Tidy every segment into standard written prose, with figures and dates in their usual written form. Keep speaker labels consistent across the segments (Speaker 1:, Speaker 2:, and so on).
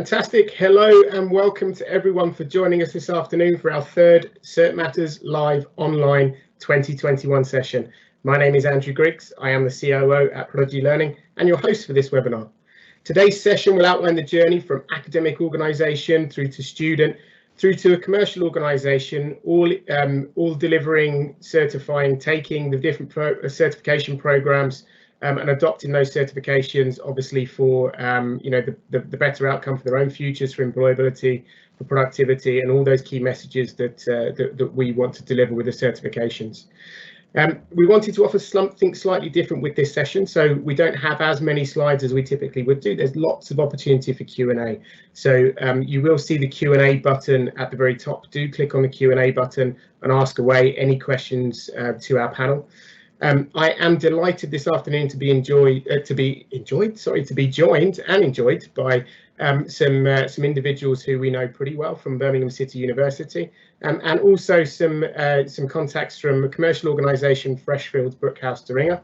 Speaker 1: Fantastic. Hello and welcome to everyone for joining us this afternoon for our third Cert Matters Live Online 2021 session. My name is Andrew Griggs. I am the COO at Prodigy Learning and your host for this webinar. Today's session will outline the journey from academic organisation through to student, through to a commercial organisation, all delivering, certifying, taking the different certification programmes and adopting those certifications, obviously for the better outcome for their own futures, for employability, for productivity, and all those key messages that we want to deliver with the certifications. We wanted to offer something slightly different with this session, so we don't have as many slides as we typically would do. There's lots of opportunity for Q&A. So you will see the Q&A button at the very top. Do click on the Q&A button and ask away any questions to our panel. I am delighted this afternoon to be joined and enjoyed by some individuals who we know pretty well from Birmingham City University, and also some contacts from a commercial organisation, Freshfields Bruckhaus Deringer,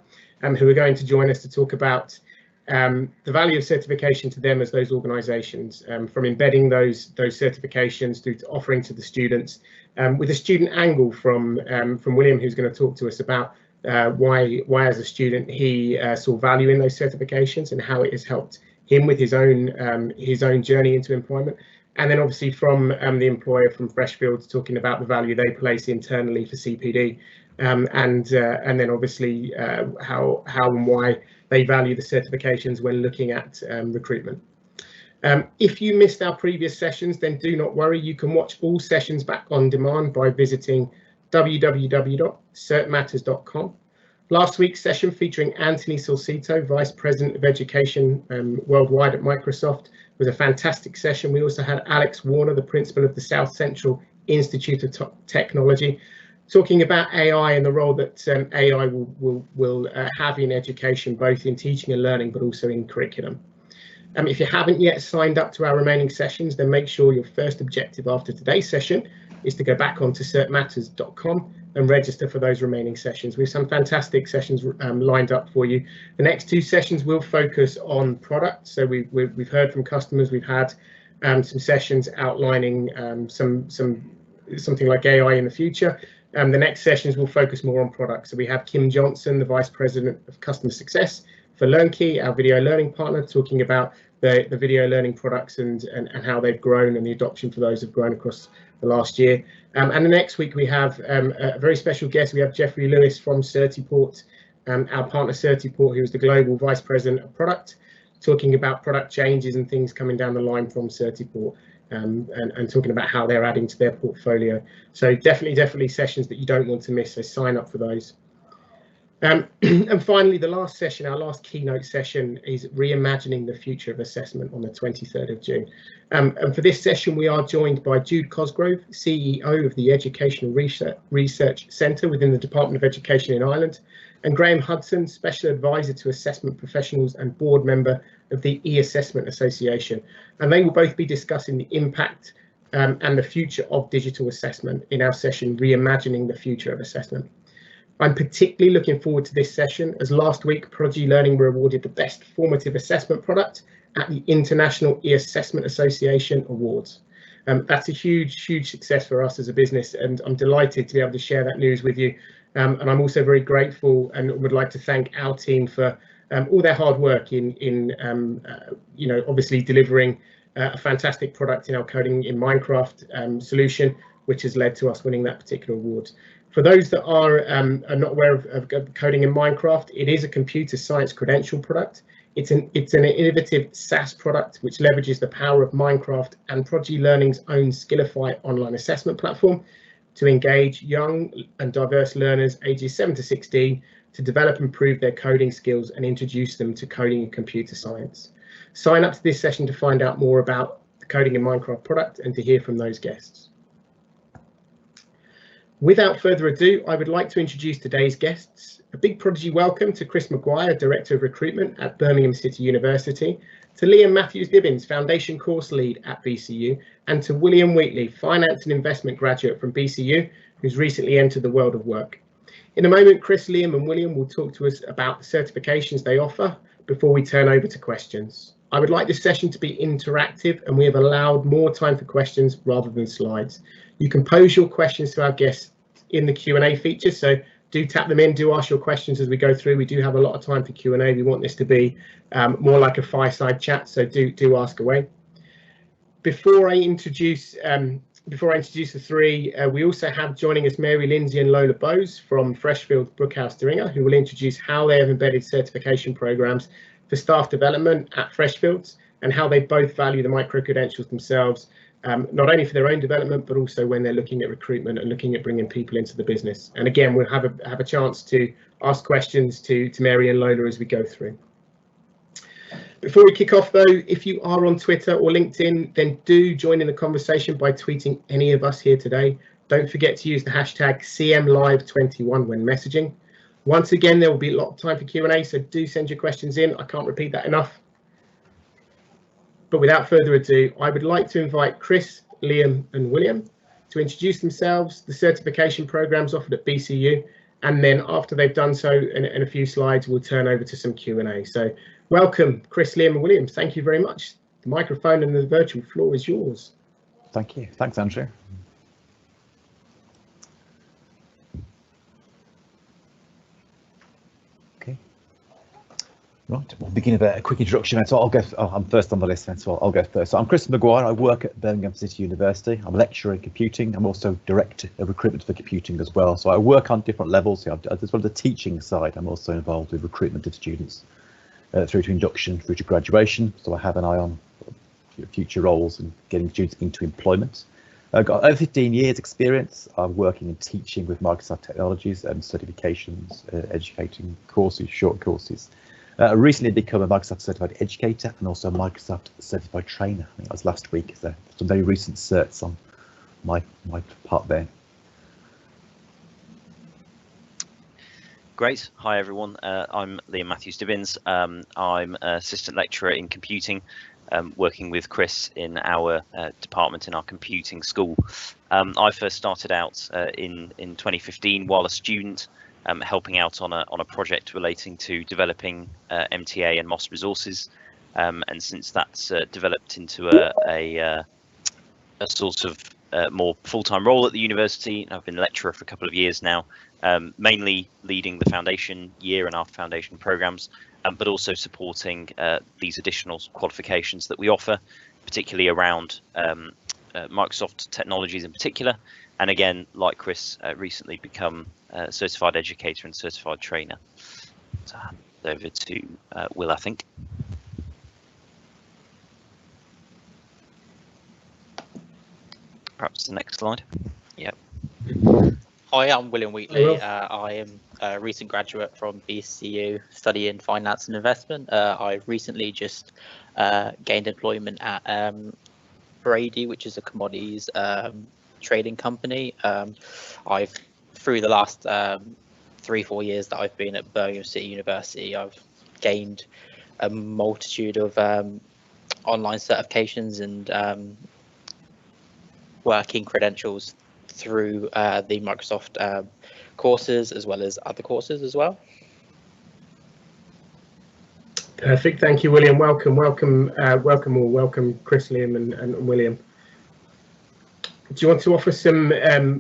Speaker 1: who are going to join us to talk about the value of certification to them as those organisations, from embedding those certifications through to offering to the students, with a student angle from William, who's going to talk to us about why as a student he saw value in those certifications and how it has helped him with his own journey into employment, and then obviously from the employer from Freshfields talking about the value they place internally for CPD, and then obviously how and why they value the certifications when looking at recruitment. If you missed our previous sessions, then do not worry, you can watch all sessions back on demand by visiting www.certmatters.com. Last week's session featuring Anthony Salcito, Vice President of Education worldwide at Microsoft, was a fantastic session. We also had Alex Warner, the Principal of the South Central Institute of Technology, talking about AI and the role that AI will have in education, both in teaching and learning, but also in curriculum. If you haven't yet signed up to our remaining sessions, then make sure your first objective after today's session is to go back onto certmatters.com and register for those remaining sessions. We have some fantastic sessions lined up for you. The next two sessions will focus on product. So we've heard from customers. We've had some sessions outlining something like AI in the future. The next sessions will focus more on product. So we have Kim Johnson, the Vice President of Customer Success for LearnKey, our video learning partner, talking about the video learning products and how they've grown and the adoption for those have grown across the last year. And the next week we have a very special guest. We have Jeffrey Lewis from Certiport, our partner Certiport, who is the Global Vice President of Product, talking about product changes and things coming down the line from Certiport, and talking about how they're adding to their portfolio. So definitely sessions that you don't want to miss, so sign up for those. And finally, the last session, our last keynote session, is Reimagining the Future of Assessment on the 23rd of June. And for this session, we are joined by Jude Cosgrove, CEO of the Educational Research Centre within the Department of Education in Ireland, and Graham Hudson, Special Advisor to Assessment Professionals and Board Member of the E-Assessment Association. And they will both be discussing the impact and the future of digital assessment in our session, Reimagining the Future of Assessment. I'm particularly looking forward to this session, as last week Prodigy Learning were awarded the Best Formative Assessment Product at the International E-Assessment Association Awards. That's a huge success for us as a business, and I'm delighted to be able to share that news with you. And I'm also very grateful and would like to thank our team for all their hard work in obviously delivering a fantastic product in our Coding in Minecraft solution, which has led to us winning that particular award. For those that are not aware of Coding in Minecraft, it is a computer science credential product. It's an innovative SaaS product which leverages the power of Minecraft and Prodigy Learning's own Skillify online assessment platform to engage young and diverse learners ages 7 to 16 to develop and improve their coding skills and introduce them to coding and computer science. Sign up to this session to find out more about the Coding in Minecraft product and to hear from those guests. Without further ado, I would like to introduce today's guests. A big Prodigy welcome to Chris Maguire, Director of Recruitment at Birmingham City University, to Liam Matthews-Dibbins, Foundation Course Lead at BCU, and to William Wheatley, Finance and Investment Graduate from BCU, who's recently entered the world of work. In a moment, Chris, Liam and William will talk to us about the certifications they offer before we turn over to questions. I would like this session to be interactive, and we have allowed more time for questions rather than slides. You can pose your questions to our guests in the Q&A feature, so do tap them in, do ask your questions as we go through. We do have a lot of time for Q&A. We want this to be more like a fireside chat, so do ask away. Before I introduce the three, we also have joining us Mary, Lindsey and Lola from Freshfields Bruckhaus Deringer, who will introduce how they have embedded certification programs for staff development at Freshfields and how they both value the micro-credentials themselves, not only for their own development, but also when they're looking at recruitment and looking at bringing people into the business. And again, we'll have a chance to ask questions to Mary and Lola as we go through. Before we kick off though, if you are on Twitter or LinkedIn, then do join in the conversation by tweeting any of us here today. Don't forget to use the hashtag CMLive21 when messaging. Once again, there will be a lot of time for Q&A, so do send your questions in. I can't repeat that enough. But without further ado, I would like to invite Chris, Liam and William to introduce themselves, the certification programs offered at BCU, and then after they've done so in a few slides, we'll turn over to some Q&A. So welcome, Chris, Liam and William. Thank you very much. The microphone and the virtual floor is yours.
Speaker 2: Thank you. Thanks, Andrew. Right, we'll begin with a quick introduction. So I'm first on the list, so I'll go first. So I'm Chris Maguire. I work at Birmingham City University. I'm a lecturer in computing. I'm also director of recruitment for computing as well. So I work on different levels. So as well as the teaching side, I'm also involved with recruitment of students through to induction, through to graduation. So I have an eye on future roles and getting students into employment. I've got over 15 years experience. I'm working and teaching with Microsoft technologies and certifications, educating courses, short courses. I recently become a Microsoft certified educator and also a Microsoft certified trainer. I think that was last week. So some very recent certs on my part there.
Speaker 3: Great. Hi everyone. I'm Liam Matthews-Dibbins. I'm an assistant lecturer in computing, working with Chris in our department in our computing school. I first started out in 2015 while a student, helping out on a project relating to developing MTA and MOS resources, and since that's developed into a sort of more full-time role at the university. I've been a lecturer for a couple of years now, mainly leading the foundation year and our foundation programs, but also supporting these additional qualifications that we offer, particularly around Microsoft technologies in particular. And again, like Chris, recently become a certified educator and certified trainer. So I'll hand over to Will, I think. Perhaps the next slide. Yep.
Speaker 4: Hi, I'm William Wheatley. I am a recent graduate from BCU, studying finance and investment. I recently just gained employment at Brady, which is a commodities trading company. Through the last 3-4 years that I've been at Birmingham City University, I've gained a multitude of online certifications and working credentials through the Microsoft courses as well as other courses as well.
Speaker 1: Perfect. Thank you, William. Welcome all. Welcome, Chris, Liam and William. Do you want to offer some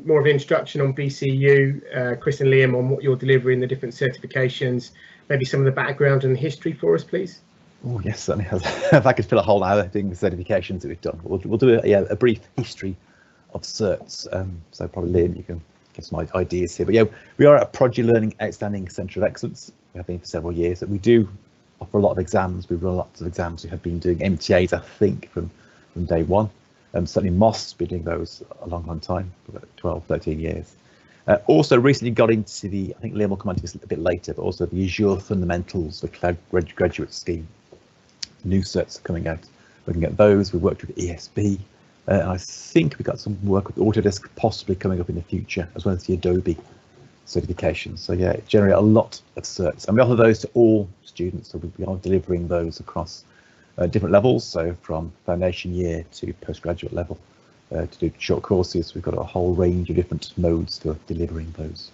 Speaker 1: more of an introduction on BCU, Chris and Liam, on what you're delivering, the different certifications, maybe some of the background and history for us, please?
Speaker 2: Oh yes, certainly. If I could fill a whole hour doing the certifications that we've done, we'll do a brief history of certs. So probably Liam, you can give some ideas here. But yeah, we are a Prodigy Learning Outstanding Centre of Excellence. We have been for several years. We do offer a lot of exams. We run lots of exams. We have been doing MTAs, I think, from day one. Certainly MOS, been doing those a long time, about 12, 13 years. Also recently got into the, I think Liam will come on to this a bit later, but also the Azure Fundamentals, the Cloud Graduate Scheme. New certs are coming out. Looking at those, we worked with ESB, and I think we've got some work with Autodesk possibly coming up in the future, as well as the Adobe certifications. So yeah, generate a lot of certs, and we offer those to all students. So we are delivering those across different levels, so from foundation year to postgraduate level. To do short courses, we've got a whole range of different modes for delivering those.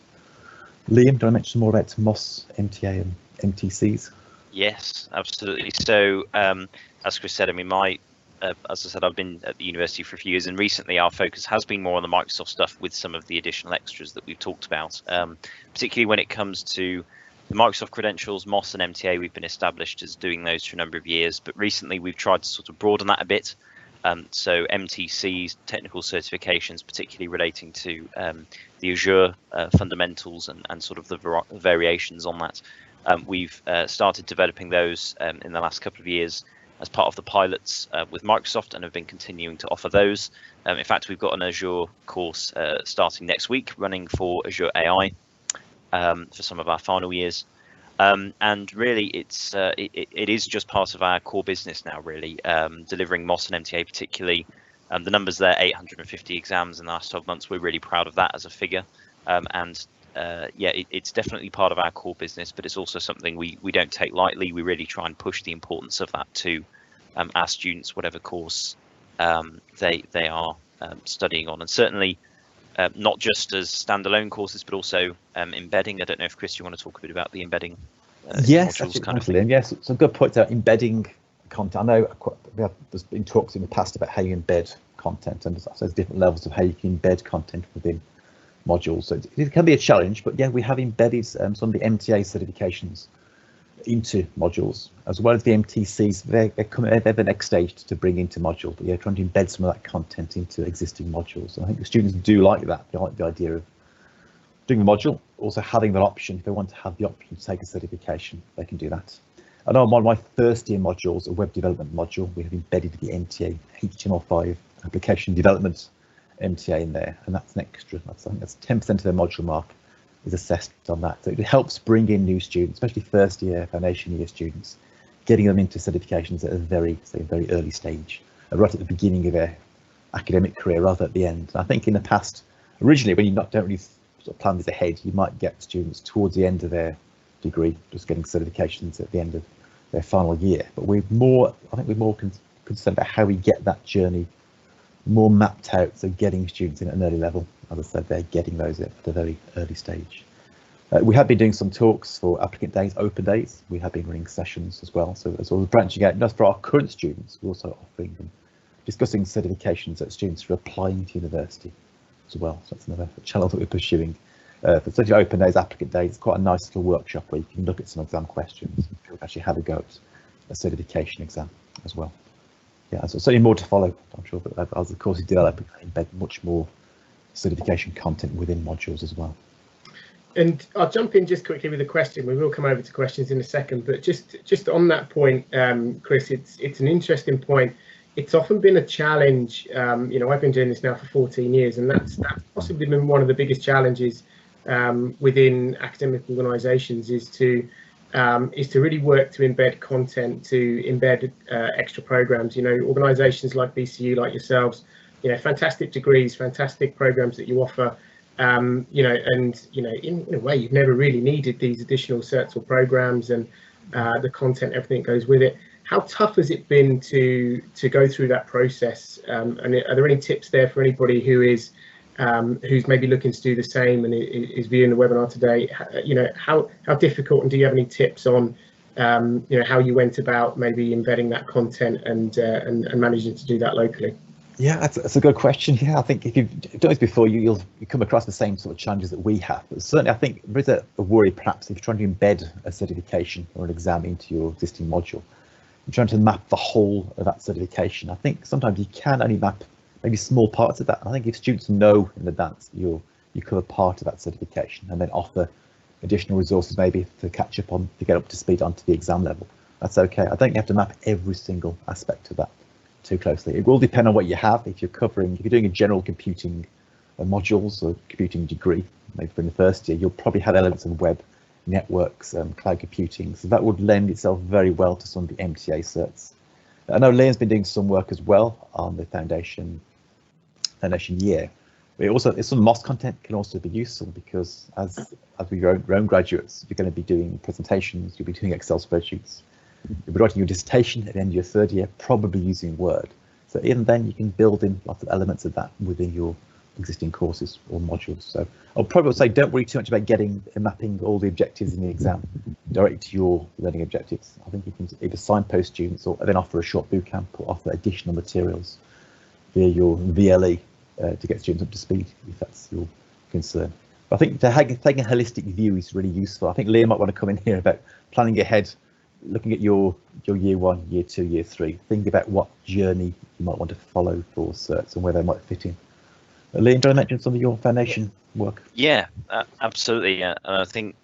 Speaker 2: Liam, do I mention more about MOS, MTA and MTCs?
Speaker 3: Yes, absolutely. So as Chris said, I mean, as I said, I've been at the university for a few years, and recently our focus has been more on the Microsoft stuff with some of the additional extras that we've talked about, particularly when it comes to the Microsoft credentials. MOS and MTA, we've been established as doing those for a number of years, but recently we've tried to sort of broaden that a bit. So MTCs, technical certifications, particularly relating to the Azure fundamentals and sort of the variations on that. We've started developing those in the last couple of years as part of the pilots with Microsoft, and have been continuing to offer those. In fact, we've got an Azure course starting next week, running for Azure AI for some of our final years. And really, it is just part of our core business now, really, delivering MOS and MTA particularly. The numbers there, 850 exams in the last 12 months. We're really proud of that as a figure. Yeah, it's definitely part of our core business, but it's also something we don't take lightly. We really try and push the importance of that to our students, whatever course they are studying on. And certainly not just as standalone courses, but also embedding. I don't know if, Chris, you want to talk a bit about the embedding
Speaker 2: yes,
Speaker 3: modules
Speaker 2: kind of thing. Yes, some good points out. Embedding content. I know there's been talks in the past about how you embed content, and there's different levels of how you can embed content within modules. So it can be a challenge, but yeah, we have embedded some of the MTA certifications into modules, as well as the MTCs. They're the next stage to bring into modules, but yeah, trying to embed some of that content into existing modules. And I think the students do like that. They like the idea of doing the module, also having that option. If they want to have the option to take a certification, they can do that. I know on one of my first year modules, a web development module, we have embedded the MTA HTML5 application development MTA in there, and that's an extra. I think that's 10% of their module mark is assessed on that. So it helps bring in new students, especially first year, foundation year students, getting them into certifications at a very early stage, right at the beginning of their academic career rather than at the end. And I think in the past, originally, when you don't really sort of plan this ahead, you might get students towards the end of their degree just getting certifications at the end of their final year. But I think we're more concerned about how we get that journey more mapped out, so getting students in at an early level. As I said, they're getting those at a very early stage. We have been doing some talks for applicant days, open days. We have been running sessions as well. So as well as branching out, not for our current students, we're also offering them, discussing certifications that students are applying to university as well. So that's another channel that we're pursuing. For such open days, applicant days, it's quite a nice little workshop where you can look at some exam questions and actually have a go at a certification exam as well. Yeah, so certainly more to follow, I'm sure, but as the courses develop, we can embed much more certification content within modules as well.
Speaker 1: And I'll jump in just quickly with a question. We will come over to questions in a second, but just on that point, Chris, it's an interesting point. It's often been a challenge. You know, I've been doing this now for 14 years, and that's possibly been one of the biggest challenges within academic organisations is to really work to embed content, to embed extra programs. You know, organisations like BCU, like yourselves, you know, fantastic degrees, fantastic programs that you offer. You know, and you know, in a way, you've never really needed these additional certs or programs, and the content, everything goes with it. How tough has it been to go through that process? And are there any tips there for anybody who's maybe looking to do the same and is viewing the webinar today? You know, how difficult, and do you have any tips on you know, how you went about maybe embedding that content and managing to do that locally?
Speaker 2: Yeah, that's a good question. Yeah, I think if you've done this before, you come across the same sort of challenges that we have. But certainly, I think there is a worry perhaps if you're trying to embed a certification or an exam into your existing module, you're trying to map the whole of that certification. I think sometimes you can only map maybe small parts of that. I think if students know in advance you cover part of that certification and then offer additional resources maybe to catch up on, to get up to speed onto the exam level, that's okay. I don't think you have to map every single aspect of that too closely. It will depend on what you have. If you're doing a general computing modules or computing degree, maybe in the first year, you'll probably have elements of web networks, cloud computing. So that would lend itself very well to some of the MTA certs. I know Liam's been doing some work as well on the foundation year. But also, some MOS content can also be useful because as with your own graduates, you're going to be doing presentations, you'll be doing Excel spreadsheets, you'll be writing your dissertation at the end of your third year, probably using Word. So even then, you can build in lots of elements of that within your existing courses or modules. So I'll probably say don't worry too much about mapping all the objectives in the exam directly to your learning objectives. I think you can either signpost students or then offer a short boot camp or offer additional materials via your VLE to get students up to speed, if that's your concern. But I think taking a holistic view is really useful. I think Liam might want to come in here about planning ahead, looking at your year 1, year 2, year 3, thinking about what journey you might want to follow for certs and where they might fit in. Liam, do you want to mention some of your foundation work?
Speaker 3: Yeah, absolutely. And I think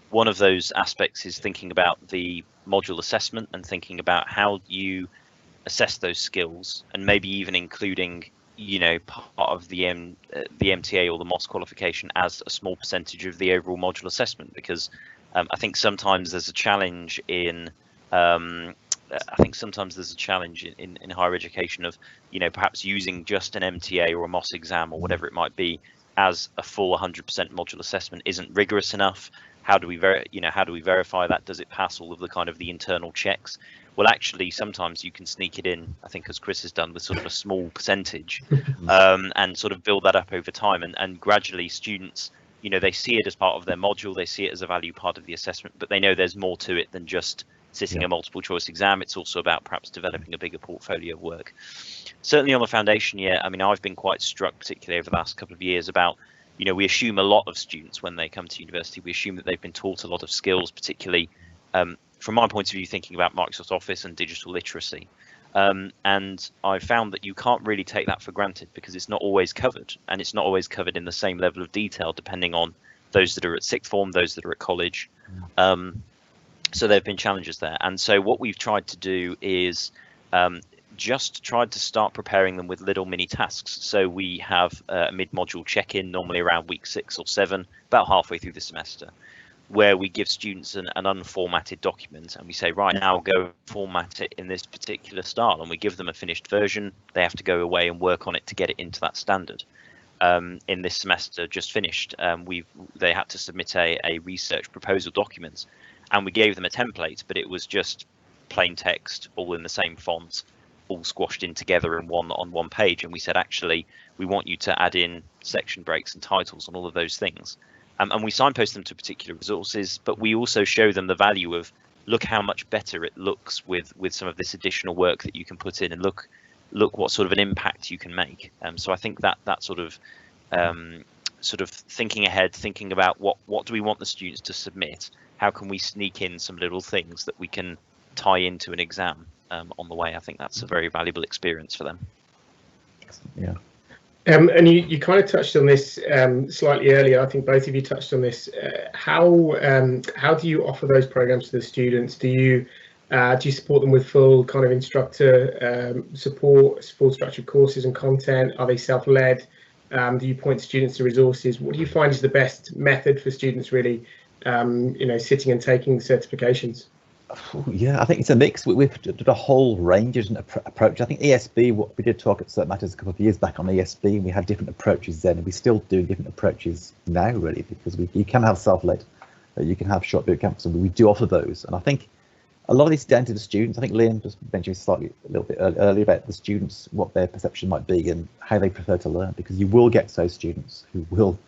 Speaker 3: one of those aspects is thinking about the module assessment and thinking about how you assess those skills, and maybe even including, you know, part of the MTA or the MOS qualification as a small percentage of the overall module assessment, because I think sometimes there's a challenge in higher education of, you know, perhaps using just an MTA or a MOS exam or whatever it might be as a full 100% module assessment isn't rigorous enough. How do we verify that? Does it pass all of the kind of the internal checks? Well, actually, sometimes you can sneak it in, I think, as Chris has done, with sort of a small percentage, and sort of build that up over time, and gradually students, you know, they see it as part of their module, they see it as a value part of the assessment, but they know there's more to it than just sitting a multiple choice exam. It's also about perhaps developing a bigger portfolio of work. Certainly on the foundation year, I mean, I've been quite struck, particularly over the last couple of years, about, you know, we assume a lot of students when they come to university, we assume that they've been taught a lot of skills, particularly from my point of view, thinking about Microsoft Office and digital literacy. And I found that you can't really take that for granted, because it's not always covered, and it's not always covered in the same level of detail, depending on those that are at sixth form, those that are at college. So there have been challenges there. And so what we've tried to do is just tried to start preparing them with little mini tasks. So we have a mid-module check-in, normally around week 6 or 7, about halfway through the semester, where we give students an unformatted document, and we say, right, now go format it in this particular style, and we give them a finished version. They have to go away and work on it to get it into that standard. In this semester just finished, they had to submit a research proposal document, and we gave them a template, but it was just plain text, all in the same font, all squashed in together in on one page. And we said, actually, we want you to add in section breaks and titles and all of those things. And we signpost them to particular resources, but we also show them the value of, look how much better it looks with some of this additional work that you can put in, and look what sort of an impact you can make. So I think that sort of thinking ahead, thinking about what do we want the students to submit, how can we sneak in some little things that we can tie into an exam on the way. I think that's a very valuable experience for them.
Speaker 2: Yeah.
Speaker 1: And you kind of touched on this slightly earlier. I think both of you touched on this. How do you offer those programs to the students? Do you support them with full kind of instructor support, full structured courses and content? Are they self-led? Do you point students to resources? What do you find is the best method for students really, you know, sitting and taking the certifications?
Speaker 2: Yeah, I think it's a mix. We've done a whole range of approach. I think ESB, we did talk at Cert Matters a couple of years back on ESB, and we had different approaches then, and we still do different approaches now, really, because you can have self-led, you can have short boot camps, and we do offer those. And I think a lot of this is down to the students. I think Liam just mentioned a little bit earlier about the students, what their perception might be and how they prefer to learn, because you will get those students who will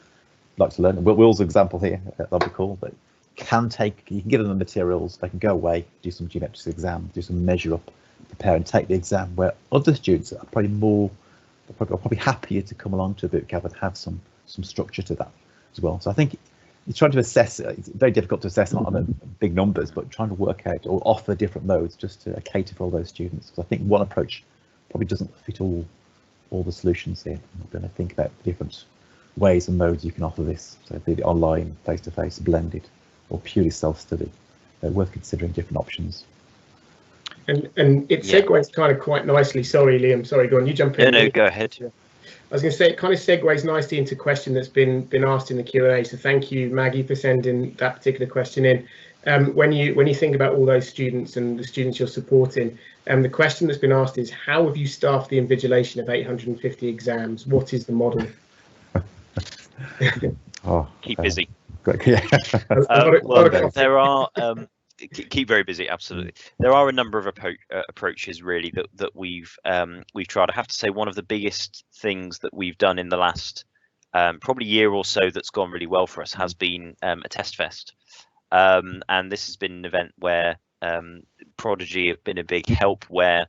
Speaker 2: like to learn. Will's example here, that'll be cool, but you can give them the materials, they can go away, do some geometrics exam, do some measure up, prepare and take the exam, where other students are probably happier to come along to a boot camp and have some structure to that as well. So I think you're trying to assess, it's very difficult to assess on the big numbers, but trying to work out or offer different modes just to cater for all those students. Because I think one approach probably doesn't fit all the solutions here. We're going to think about different ways and modes you can offer this. So be it online, face-to-face, blended, or purely self-study. They're worth considering different options. And
Speaker 1: it segues kind of quite nicely. Sorry, Liam. Sorry, go on. You jump in.
Speaker 3: No, go ahead.
Speaker 1: I was going to say it kind of segues nicely into a question that's been asked in the Q&A. So thank you, Maggie, for sending that particular question in. When you think about all those students and the students you're supporting, the question that's been asked is, how have you staffed the invigilation of 850 exams? What is the model?
Speaker 3: Keep busy.
Speaker 2: Yeah.
Speaker 3: There are keep very busy. Absolutely, there are a number of approaches really that we've tried. I have to say one of the biggest things that we've done in the last probably year or so that's gone really well for us has been a test fest. And this has been an event where Prodigy have been a big help, where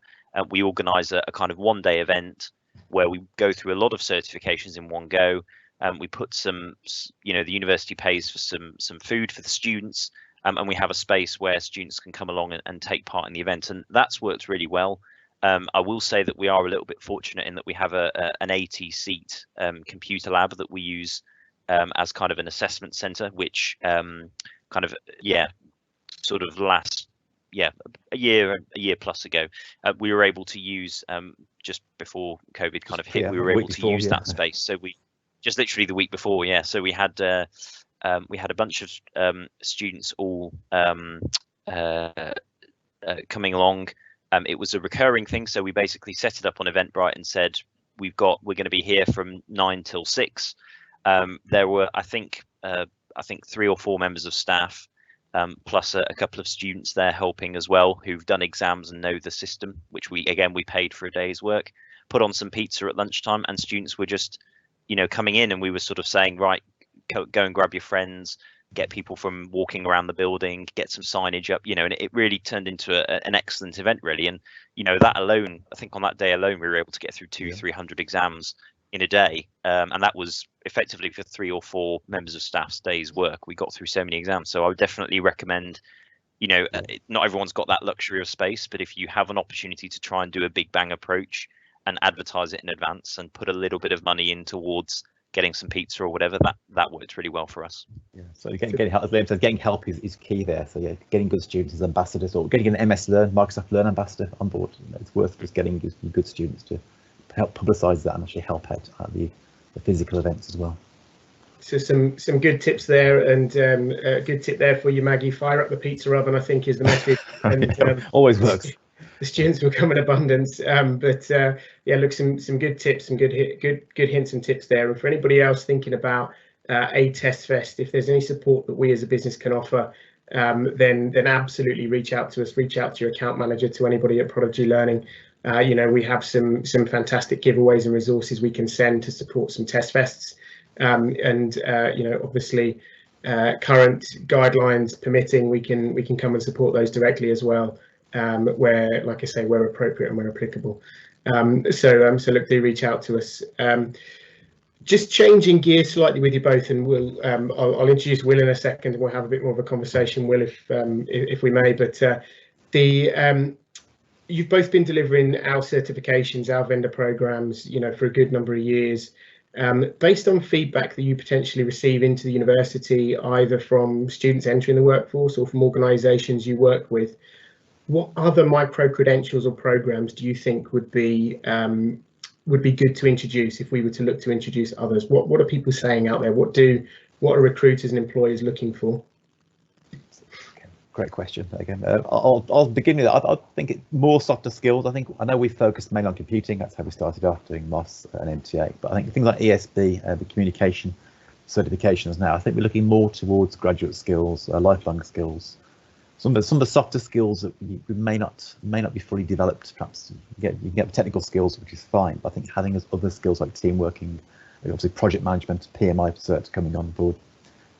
Speaker 3: we organise a kind of one-day event where we go through a lot of certifications in one go. We put some, the university pays for some food for the students, and we have a space where students can come along and take part in the event, and that's worked really well. I will say that we are a little bit fortunate in that we have an 80-seat computer lab that we use as kind of an assessment centre, which sort of last a year plus ago, we were able to use just before COVID kind of hit. We were able to use that space. So we just literally the week before, so we had a bunch of students all coming along. It was a recurring thing, so we basically set it up on Eventbrite and said we're going to be here from 9 till 6. There were I think 3 or 4 members of staff, plus a couple of students there helping as well, who've done exams and know the system, which we paid for a day's work. Put on some pizza at lunchtime, and students were just coming in, and we were sort of saying, right, go and grab your friends, get people from walking around the building, get some signage up, and it really turned into an excellent event, really. And that alone, I think on that day alone, we were able to get through 200-300 exams in a day, and that was effectively for 3 or 4 members of staff's days work. We got through so many exams. So I would definitely recommend, not everyone's got that luxury of space, but if you have an opportunity to try and do a big bang approach and advertise it in advance and put a little bit of money in towards getting some pizza or whatever, that worked really well for us. Yeah,
Speaker 2: so getting help, as Liam said, getting help is key there. So getting good students as ambassadors, or getting an MS Learn, Microsoft Learn ambassador on board. It's worth just getting good students to help publicise that and actually help out at the physical events as well.
Speaker 1: So some good tips there, and a good tip there for you, Maggie. Fire up the pizza oven, I think, is the message. And,
Speaker 2: always works.
Speaker 1: The students will come in abundance, look, some good tips, some good hints and tips there. And for anybody else thinking about a test fest, if there's any support that we as a business can offer, then absolutely reach out to us. Reach out to your account manager, to anybody at Prodigy Learning. We have some fantastic giveaways and resources we can send to support some test fests, obviously current guidelines permitting, we can come and support those directly as well. Where, like I say, where appropriate and where applicable. So look, do reach out to us. Just changing gears slightly with you both, and we'll I'll introduce Will in a second, and we'll have a bit more of a conversation, Will, if we may. But you've both been delivering our certifications, our vendor programs, for a good number of years. Based on feedback that you potentially receive into the university, either from students entering the workforce or from organisations you work with, what other micro-credentials or programs do you think would be good to introduce if we were to look to introduce others? What are people saying out there? What are recruiters and employers looking for?
Speaker 2: Great question again. I'll begin with that. I think it's more softer skills. I know we focused mainly on computing. That's how we started off, doing MOS and MTA. But I think things like ESB, the communication certifications now, I think we're looking more towards graduate skills, lifelong skills. Some of the softer skills that may not be fully developed. Perhaps you can get the technical skills, which is fine. But I think having other skills like team working, obviously project management, PMI certs coming on board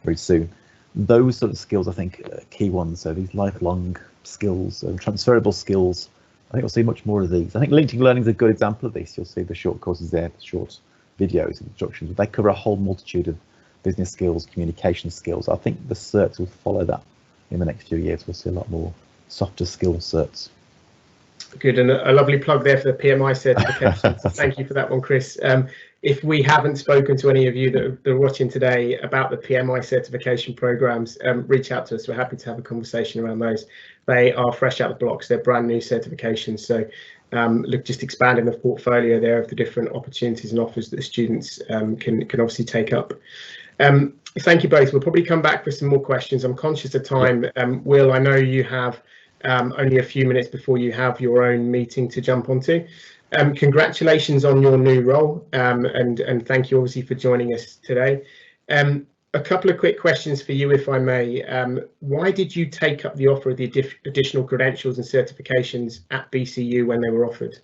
Speaker 2: very soon. Those sort of skills, I think, are key ones. So these lifelong skills, transferable skills. I think we'll see much more of these. I think LinkedIn Learning is a good example of this. You'll see the short courses there, the short videos, instructions. They cover a whole multitude of business skills, communication skills. I think the certs will follow that. In the next few years, we'll see a lot more softer skill certs.
Speaker 1: Good, and a lovely plug there for the PMI certification. Thank you for that one, Chris. If we haven't spoken to any of you that are watching today about the PMI certification programs, reach out to us. We're happy to have a conversation around those. They are fresh out of the blocks. They're brand new certifications. So look, just expanding the portfolio there of the different opportunities and offers that students can obviously take up. Thank you both. We'll probably come back for some more questions. I'm conscious of time. Will, I know you have only a few minutes before you have your own meeting to jump onto. Congratulations on your new role, and thank you obviously for joining us today. A couple of quick questions for you, if I may. Why did you take up the offer of the additional credentials and certifications at BCU when they were offered?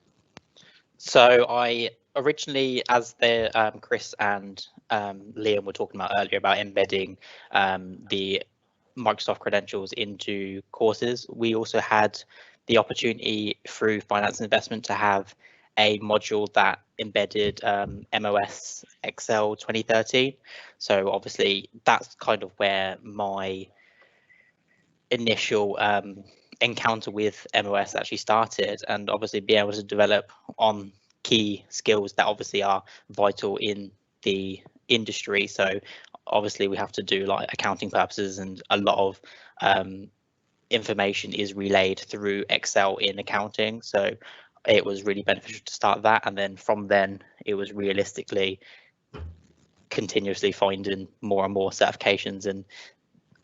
Speaker 4: So I originally, as Chris and Liam were talking about earlier about embedding the Microsoft credentials into courses. We also had the opportunity through finance and investment to have a module that embedded MOS Excel 2013. So obviously that's kind of where my initial encounter with MOS actually started, and obviously be able to develop on key skills that obviously are vital in the industry. So obviously we have to do like accounting purposes, and a lot of information is relayed through Excel in accounting. So it was really beneficial to start that, and then from then it was realistically continuously finding more and more certifications and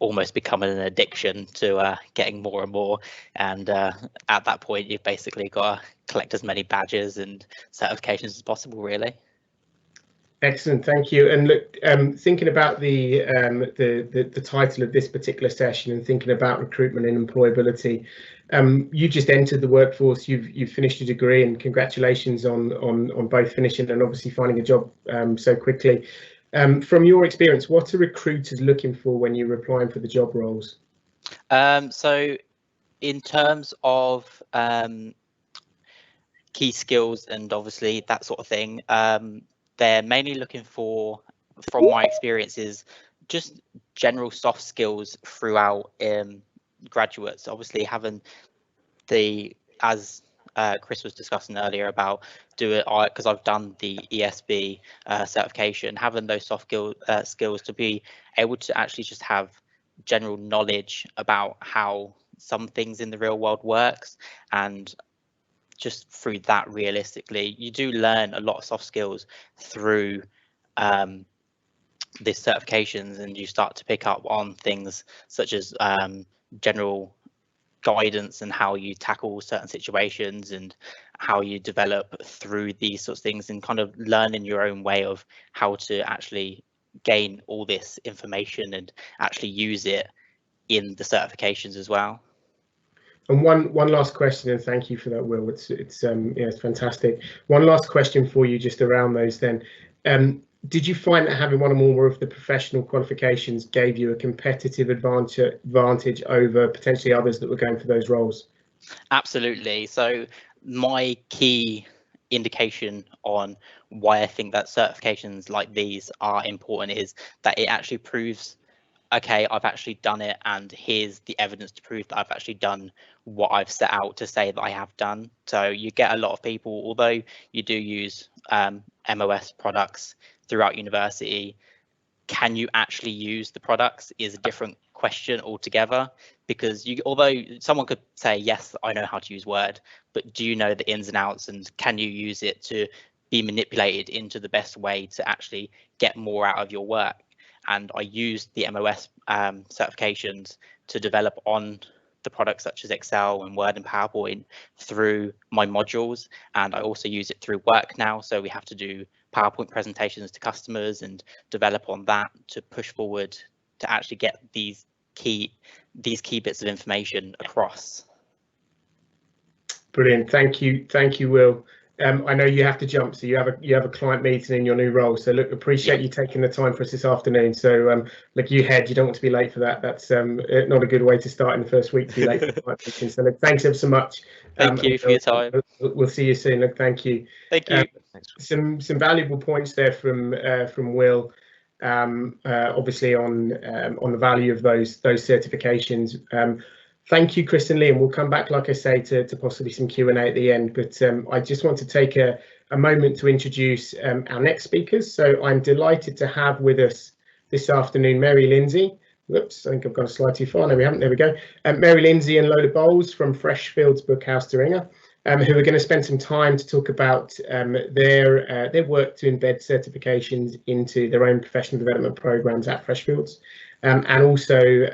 Speaker 4: almost becoming an addiction to getting more and more. And at that point you've basically got to collect as many badges and certifications as possible, really.
Speaker 1: Excellent, thank you. And look, thinking about the title of this particular session and thinking about recruitment and employability, you just entered the workforce. You've finished a degree, and congratulations on both finishing and obviously finding a job so quickly. From your experience, what are recruiters looking for when you're applying for the job roles?
Speaker 4: So in terms of key skills and obviously that sort of thing, they're mainly looking for, from my experiences, just general soft skills throughout graduates. Obviously having the, as Chris was discussing earlier about because I've done the ESB certification, having those soft skills to be able to actually just have general knowledge about how some things in the real world works, and just through that, realistically you do learn a lot of soft skills through these certifications, and you start to pick up on things such as general guidance and how you tackle certain situations and how you develop through these sorts of things, and kind of learn in your own way of how to actually gain all this information and actually use it in the certifications as well.
Speaker 1: And one last question, and thank you for that, Will. It's fantastic. One last question for you, just around those then. Did you find that having one or more of the professional qualifications gave you a competitive advantage over potentially others that were going for those roles?
Speaker 4: Absolutely. So my key indication on why I think that certifications like these are important is that it actually proves, okay, I've actually done it, and here's the evidence to prove that I've actually done what I've set out to say that I have done. So you get a lot of people, although you do use MOS products throughout university, can you actually use the products is a different question altogether, because although someone could say, yes, I know how to use Word, but do you know the ins and outs, and can you use it to be manipulated into the best way to actually get more out of your work? And I used the MOS certifications to develop on the products such as Excel and Word and PowerPoint through my modules, and I also use it through work now. So we have to do PowerPoint presentations to customers and develop on that to push forward to actually get these key bits of information across.
Speaker 1: Brilliant, thank you, Will. I know you have to jump, so you have a client meeting in your new role. So look, appreciate you taking the time for us this afternoon. So look, you don't want to be late for that. That's not a good way to start in the first week to be late for the client meeting. So look, thanks ever so much.
Speaker 4: Thank you for your time.
Speaker 1: We'll see you soon. Look, thank you.
Speaker 4: Thank you.
Speaker 1: Some valuable points there from Will. Obviously on the value of those certifications. Thank you, Chris and Liam. We'll come back, like I say, to possibly some Q&A at the end, but I just want to take a moment to introduce our next speakers. So I'm delighted to have with us this afternoon Mary Lindsey. Whoops, I think I've gone a slide too far. No, we haven't. There we go. Mary Lindsey and Lola Bowles from Freshfields Bruckhaus Deringer, who are going to spend some time to talk about their work to embed certifications into their own professional development programs at Freshfields. And also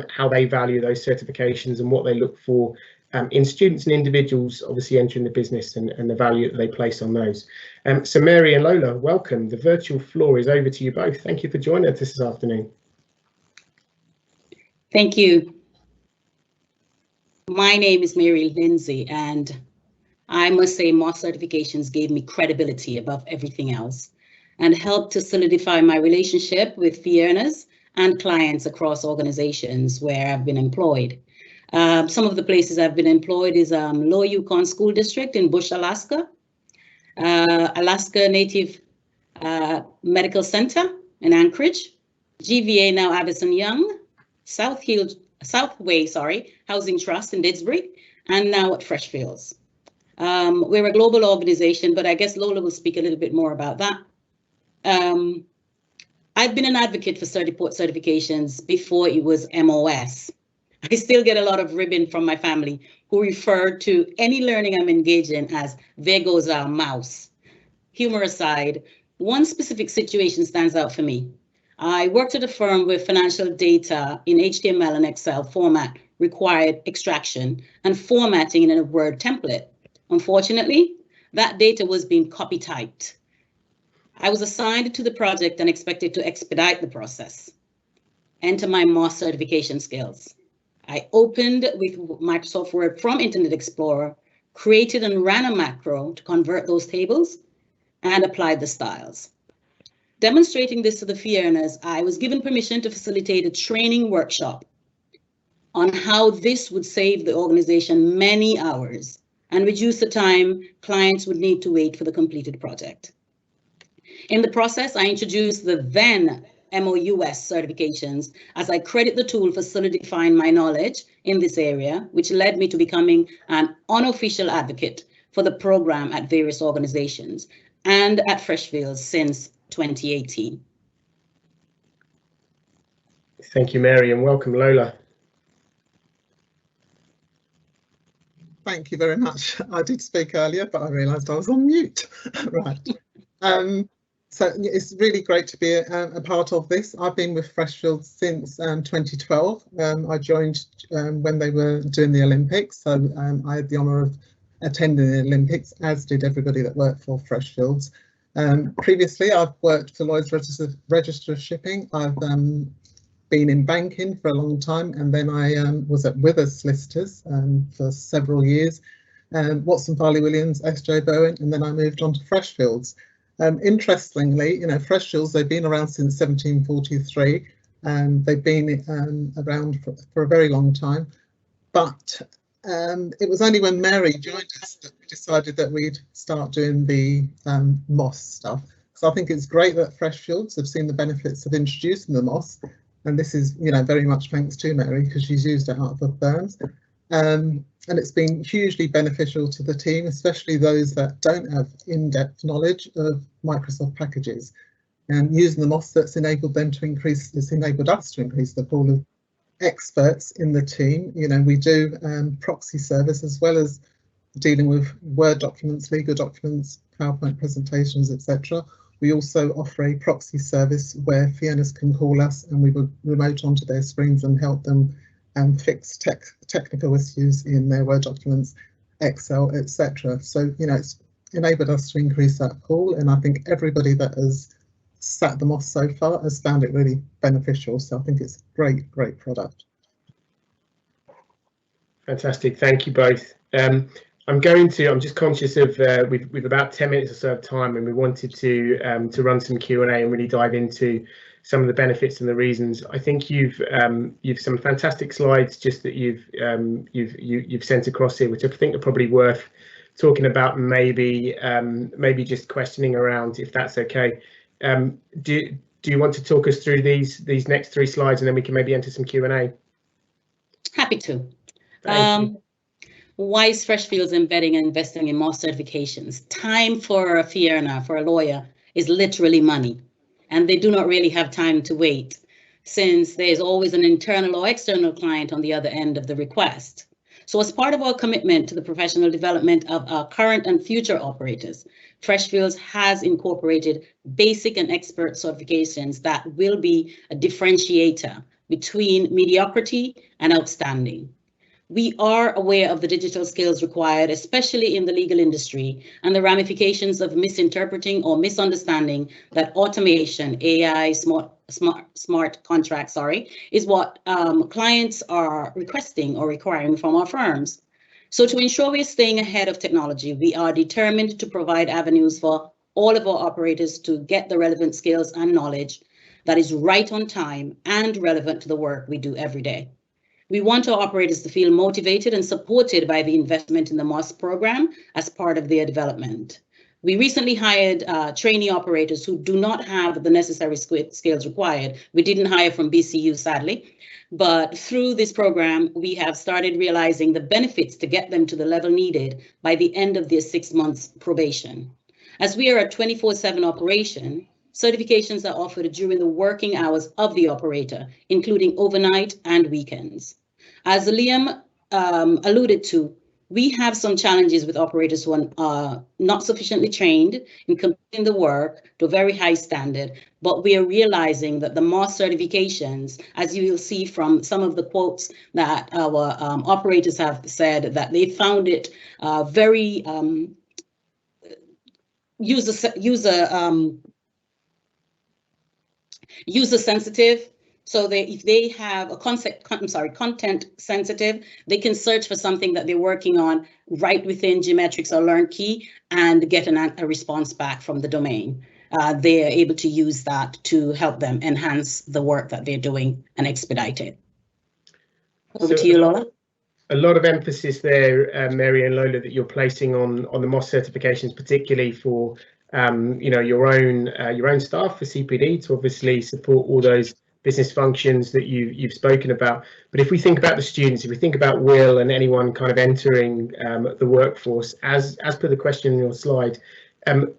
Speaker 1: how they value those certifications and what they look for in students and individuals obviously entering the business, and the value that they place on those. So Mary and Lola, welcome. The virtual floor is over to you both. Thank you for joining us this afternoon.
Speaker 5: Thank you. My name is Mary Lindsey, and I must say MOS certifications gave me credibility above everything else and helped to solidify my relationship with fee earners and clients across organizations where I've been employed. Some of the places I've been employed is Lower Yukon School District in Bush, Alaska, Alaska Native Medical Center in Anchorage, GVA, now Avison Young, Southway Housing Trust in Didsbury, and now at Freshfields. We're a global organization, but I guess Lola will speak a little bit more about that. I've been an advocate for certifications before it was MOS. I still get a lot of ribbon from my family who refer to any learning I'm engaged in as there goes our mouse. Humor aside, one specific situation stands out for me. I worked at a firm where financial data in HTML and Excel format required extraction and formatting in a Word template. Unfortunately, that data was being copy typed. I was assigned to the project and expected to expedite the process. Enter my MOS certification skills. I opened with Microsoft Word from Internet Explorer, created and ran a macro to convert those tables, and applied the styles. Demonstrating this to the fee earners, I was given permission to facilitate a training workshop on how this would save the organization many hours and reduce the time clients would need to wait for the completed project. In the process, I introduced the then MOUS certifications as I credit the tool for solidifying my knowledge in this area, which led me to becoming an unofficial advocate for the program at various organizations and at Freshfields since 2018.
Speaker 1: Thank you, Mary, and welcome, Lola.
Speaker 6: Thank you very much. I did speak earlier, but I realised I was on mute. Right. So it's really great to be a part of this. I've been with Freshfields since 2012. I joined when they were doing the Olympics, so I had the honour of attending the Olympics, as did everybody that worked for Freshfields. Previously, I've worked for Lloyd's Register of Shipping. I've been in banking for a long time, and then I was at Withers Solicitors for several years, Watson Farley Williams, SJ Bowen, and then I moved on to Freshfields. Interestingly, you know, Freshfields, they've been around since 1743, and they've been around for a very long time. But it was only when Mary joined us that we decided that we'd start doing the MOS stuff. So I think it's great that Freshfields have seen the benefits of introducing the MOS, and this is, you know, very much thanks to Mary because she's used it out of her firms. And it's been hugely beneficial to the team, especially those that don't have in-depth knowledge of Microsoft packages. And using the MOS, that's enabled them to increase, it's enabled us to increase the pool of experts in the team. You know, we do proxy service as well as dealing with Word documents, legal documents, PowerPoint presentations, etc. We also offer a proxy service where fee earners can call us and we will remote onto their screens and help them fix technical issues in their Word documents, Excel, etc. So, you know, it's enabled us to increase that pool, and I think everybody that has sat the MOS so far has found it really beneficial. So I think it's a great product.
Speaker 1: Fantastic, thank you both. I'm just conscious of we've about 10 minutes or so of time, and we wanted to run some Q&A and really dive into some of the benefits and the reasons. I think you've some fantastic slides just that you've sent across here, which I think are probably worth talking about. Maybe just questioning around, if that's okay. Do you want to talk us through these next 3 slides, and then we can maybe enter some Q&A?
Speaker 5: Happy to. Why is Freshfields embedding and investing in more certifications? Time for a fee earner, for a lawyer, is literally money. And they do not really have time to wait, since there's always an internal or external client on the other end of the request. So as part of our commitment to the professional development of our current and future operators, Freshfields has incorporated basic and expert certifications that will be a differentiator between mediocrity and outstanding. We are aware of the digital skills required, especially in the legal industry, and the ramifications of misinterpreting or misunderstanding that automation, AI, smart contracts, is what clients are requesting or requiring from our firms. So to ensure we're staying ahead of technology, we are determined to provide avenues for all of our operators to get the relevant skills and knowledge that is right on time and relevant to the work we do every day. We want our operators to feel motivated and supported by the investment in the MOS program as part of their development. We recently hired trainee operators who do not have the necessary skills required. We didn't hire from BCU, sadly, but through this program, we have started realizing the benefits to get them to the level needed by the end of their 6 months probation. As we are a 24/7 operation, certifications are offered during the working hours of the operator, including overnight and weekends. As Liam alluded to, we have some challenges with operators who are not sufficiently trained in completing the work to a very high standard, but we are realizing that the MOS certifications, as you will see from some of the quotes that our operators have said, that they found it very user sensitive. So if they have a content sensitive, they can search for something that they're working on right within Geometrics or LearnKey and get a response back from the domain. They are able to use that to help them enhance the work that they're doing and expedite it. Over to you, Lola.
Speaker 1: A lot of emphasis there, Mary and Lola, that you're placing on the MOS certifications, particularly for your own staff for CPD to obviously support all those business functions that you've spoken about. But if we think about the students, if we think about Will and anyone kind of entering the workforce, as per the question in your slide,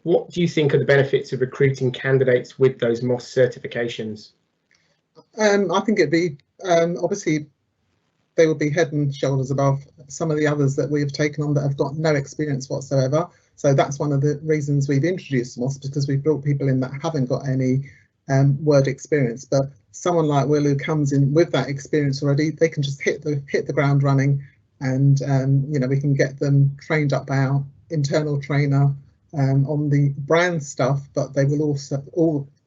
Speaker 1: what do you think are the benefits of recruiting candidates with those MOS certifications?
Speaker 6: I think it'd be obviously they will be head and shoulders above some of the others that we have taken on that have got no experience whatsoever. So that's one of the reasons we've introduced MOS, because we've brought people in that haven't got any word experience. But someone like Will, who comes in with that experience already, they can just hit the ground running, and we can get them trained up by our internal trainer on the brand stuff, but they will also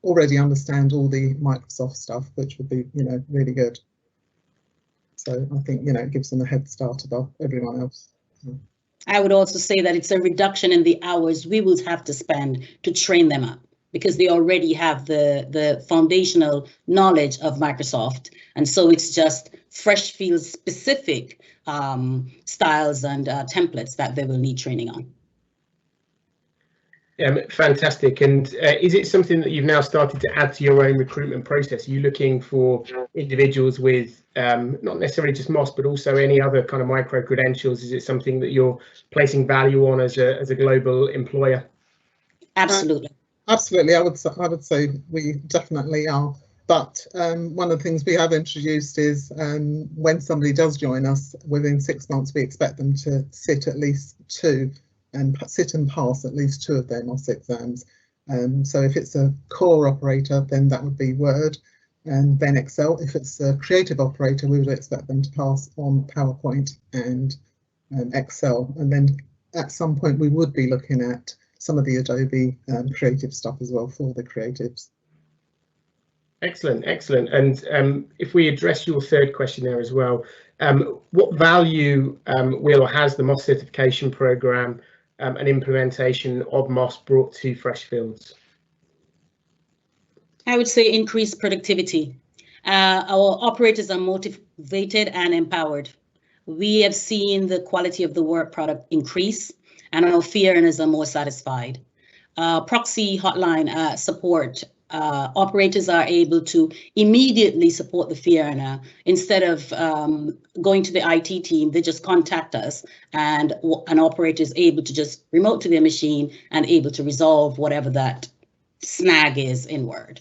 Speaker 6: already understand all the Microsoft stuff, which would be really good. So I think it gives them a head start above everyone else.
Speaker 5: I would also say that it's a reduction in the hours we will have to spend to train them up, because they already have the foundational knowledge of Microsoft. And so it's just Freshfields specific styles and templates that they will need training on.
Speaker 1: Fantastic. And is it something that you've now started to add to your own recruitment process? Are you looking for individuals with not necessarily just MOS, but also any other kind of micro credentials? Is it something that you're placing value on as a global employer?
Speaker 5: Absolutely.
Speaker 6: Absolutely, I would say we definitely are. But one of the things we have introduced is when somebody does join us, within 6 months, we expect them to sit at least 2 and sit and pass at least 2 of their MOS exams. So if it's a core operator, then that would be Word and then Excel. If it's a creative operator, we would expect them to pass on PowerPoint and Excel. And then at some point, we would be looking at some of the Adobe creative stuff as well for the creatives.
Speaker 1: Excellent, excellent. And if we address your third question there as well, what value will or has the MOS certification program and implementation of MOS brought to Freshfields?
Speaker 5: I would say increased productivity. Our operators are motivated and empowered. We have seen the quality of the work product increase, and our fee earners are more satisfied. Proxy hotline support. Operators are able to immediately support the fee earner. Instead of going to the IT team, they just contact us, and an operator is able to just remote to their machine and able to resolve whatever that snag is in Word.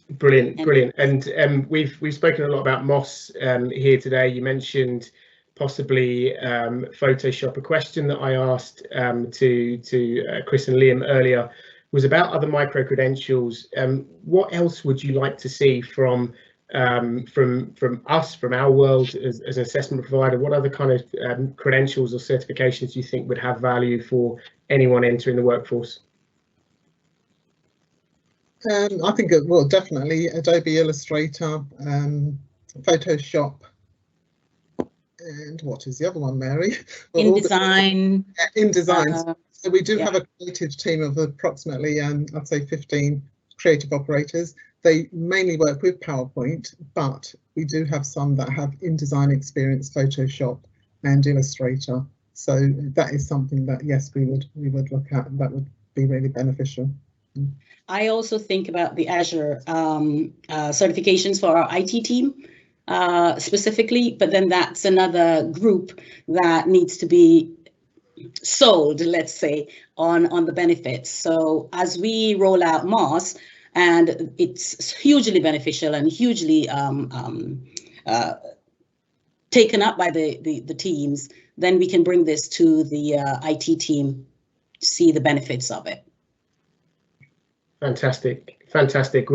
Speaker 1: Brilliant, brilliant. And we've spoken a lot about MOS here today. You mentioned possibly Photoshop. A question that I asked to Chris and Liam earlier was about other micro credentials. What else would you like to see from us, from our world as an assessment provider? What other kind of credentials or certifications do you think would have value for anyone entering the workforce?
Speaker 6: I think definitely Adobe Illustrator, Photoshop. And what is the other one, Mary?
Speaker 5: InDesign.
Speaker 6: InDesign. So we do have a creative team of approximately, I'd say 15 creative operators. They mainly work with PowerPoint, but we do have some that have InDesign experience, Photoshop and Illustrator. So that is something that, yes, we would look at, and that would be really beneficial.
Speaker 5: I also think about the Azure certifications for our IT team specifically, but then that's another group that needs to be sold, let's say, on the benefits. So as we roll out MOS, and it's hugely beneficial and hugely taken up by the teams, then we can bring this to the IT team to see the benefits of it.
Speaker 1: Fantastic. Well,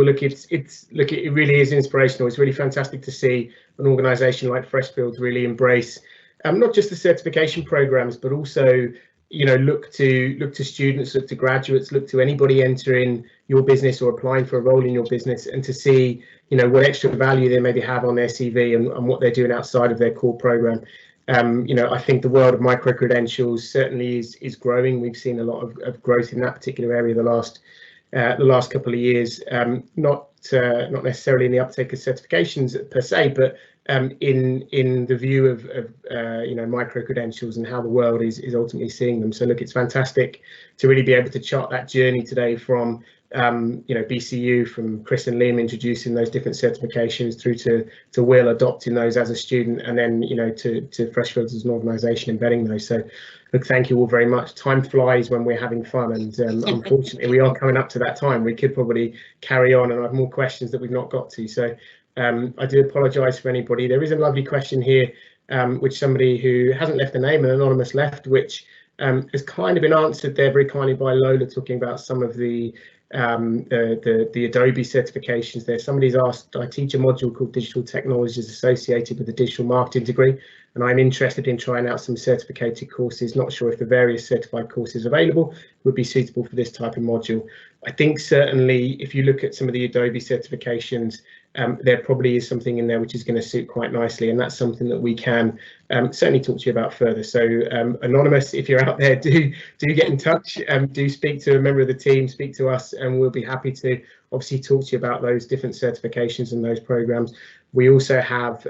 Speaker 1: look, it really is inspirational. It's really fantastic to see an organisation like Freshfields really embrace not just the certification programs, but also, you know, look to students, look to graduates, look to anybody entering your business or applying for a role in your business, and to see, you know, what extra value they maybe have on their CV and what they're doing outside of their core program. You know, I think the world of micro credentials certainly is growing. We've seen a lot of growth in that particular area the last couple of years, not necessarily in the uptake of certifications per se, but in the view of you know, micro credentials and how the world is ultimately seeing them. So look, it's fantastic to really be able to chart that journey today from you know, BCU, from Chris and Liam introducing those different certifications through to Will adopting those as a student, and then, you know, to Freshfields as an organisation embedding those. So look, thank you all very much. Time flies when we're having fun, and unfortunately we are coming up to that time. We could probably carry on and I have more questions that we've not got to. So I do apologise for anybody. There is a lovely question here, which somebody who hasn't left a name, an anonymous left, which has kind of been answered there very kindly by Lola, talking about some of the Adobe certifications there. Somebody's asked, I teach a module called Digital Technologies associated with a digital marketing degree, and I'm interested in trying out some certificated courses. Not sure if the various certified courses available would be suitable for this type of module. I think certainly if you look at some of the Adobe certifications, there probably is something in there which is going to suit quite nicely, and that's something that we can certainly talk to you about further. So anonymous, if you're out there, do get in touch, do speak to a member of the team, speak to us, and we'll be happy to obviously talk to you about those different certifications and those programs. We also have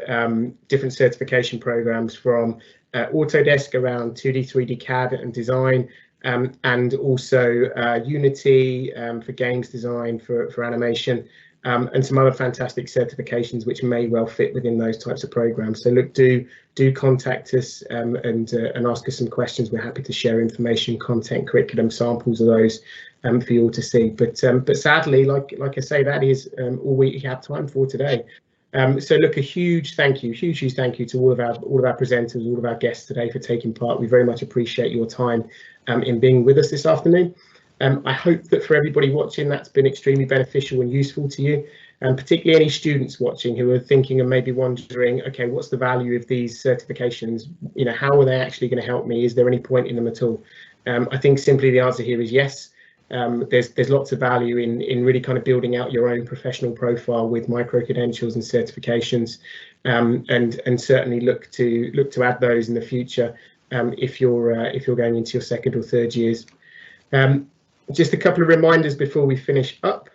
Speaker 1: different certification programs from Autodesk around 2D, 3D CAD and design, and also Unity for games design, for animation, and some other fantastic certifications which may well fit within those types of programs. So look, do contact us and ask us some questions. We're happy to share information, content, curriculum, samples of those for you all to see. But sadly, like I say, that is all we have time for today. So look, a huge thank you to all of our presenters, all of our guests today for taking part. We very much appreciate your time in being with us this afternoon. I hope that for everybody watching, that's been extremely beneficial and useful to you, and particularly any students watching who are thinking and maybe wondering, okay, what's the value of these certifications? You know, how are they actually going to help me? Is there any point in them at all? I think simply the answer here is yes. There's lots of value in really kind of building out your own professional profile with micro credentials and certifications, and certainly look to add those in the future if you're going into your second or third years. Just a couple of reminders before we finish up.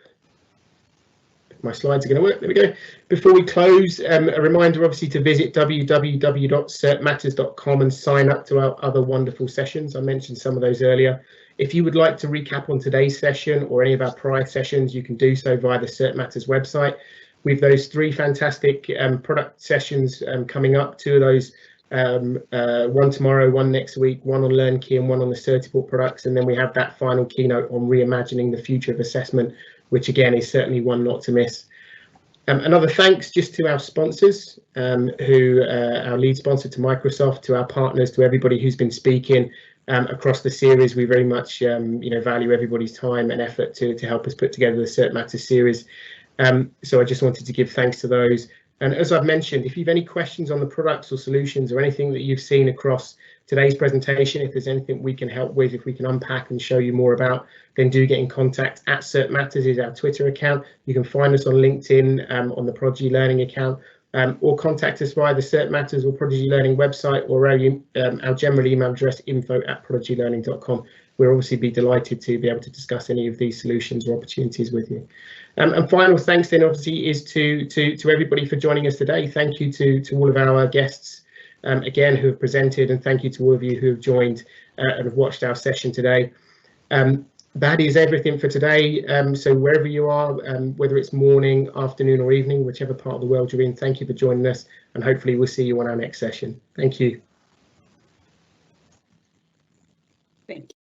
Speaker 1: My slides are going to work. There we go. Before we close, a reminder obviously to visit www.certmatters.com and sign up to our other wonderful sessions. I mentioned some of those earlier. If you would like to recap on today's session or any of our prior sessions, you can do so via the Cert Matters website. We've those three fantastic product sessions coming up. Two of those, one tomorrow, one next week, one on LearnKey and one on the Certiport products, and then we have that final keynote on reimagining the future of assessment, which again is certainly one not to miss. Another thanks just to our sponsors, who our lead sponsor, to Microsoft, to our partners, to everybody who's been speaking across the series. We very much value everybody's time and effort to help us put together the Cert Matters series. So I just wanted to give thanks to those. And as I've mentioned, if you've any questions on the products or solutions or anything that you've seen across today's presentation, if there's anything we can help with, if we can unpack and show you more about, then do get in contact. @Cert Matters is our Twitter account. You can find us on LinkedIn on the Prodigy Learning account, or contact us via the Cert Matters or Prodigy Learning website, or our general email address, info@prodigylearning.com. We'll obviously be delighted to be able to discuss any of these solutions or opportunities with you. And final thanks then obviously is to everybody for joining us today. Thank you to all of our guests again who have presented, and thank you to all of you who have joined and have watched our session today. That is everything for today. So wherever you are, whether it's morning, afternoon or evening, whichever part of the world you're in, thank you for joining us, and hopefully we'll see you on our next session. Thank you.
Speaker 5: Thank you.